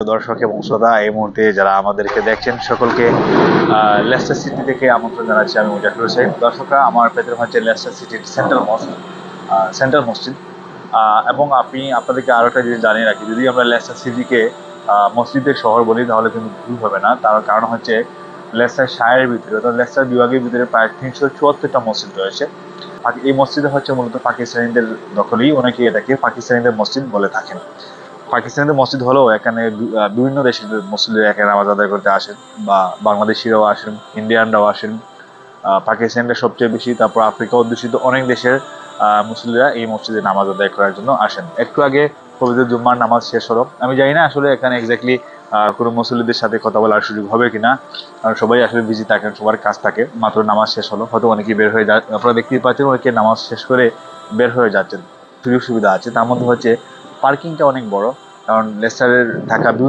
দর্শক এবং শ্রোতা, এই মুহূর্তে যারা আমাদেরকে দেখছেন সকলকে লেস্টার সিটি থেকে আমন্ত্রণ জানাচ্ছি। আমি মুজাহির হোসেন। দর্শকরা, আমার পেছনে হচ্ছে লেস্টার সিটির সেন্ট্রাল মসজিদ। এবং আপনাদেরকে আরো একটা জিনিস জানিয়ে রাখি, যদি আমরা লেস্টার সিটিকে মসজিদের শহর বলি তাহলে কিন্তু ভুল হবে না। তার কারণ হচ্ছে লেস্টার শায়ারের ভিতরে অর্থাৎ লেস্টার বিভাগের ভিতরে প্রায় 374টা মসজিদ রয়েছে। এই মসজিদে হচ্ছে মূলত পাকিস্তানিদের দখলেই, অনেকে এটাকে পাকিস্তানিদের মসজিদ বলে থাকেন। পাকিস্তানিদের মসজিদ হলেও এখানে বিভিন্ন দেশের মুসলিমরা এখানে নামাজ আদায় করতে আসেন, বা বাংলাদেশিরাও আসেন, ইন্ডিয়ানরাও আসেন। পাকিস্তানটা সবচেয়ে বেশি, তারপর আফ্রিকা অধ্যুষিত অনেক দেশের মুসলিমরা এই মসজিদে নামাজ আদায় করার জন্য আসেন। একটু আগে পবিত্র জুম্মার নামাজ শেষ হলো। আমি জানি না আসলে এখানে এক্স্যাক্টলি কোনো মুসলিমদের সাথে কথা বলার সুযোগ হবে কিনা, কারণ সবাই আসলে বিজি থাকেন, সবার কাজ থাকে। মাত্র নামাজ শেষ হলো, হয়তো অনেকেই বের হয়ে আপনারা দেখতে পাচ্ছেন অনেকে নামাজ শেষ করে বের হয়ে যাচ্ছেন। সুযোগ সুবিধা আছে, তার মধ্যে হচ্ছে পার্কিংটা অনেক বড়, কারণ লেস্টারের থাকা বিভিন্ন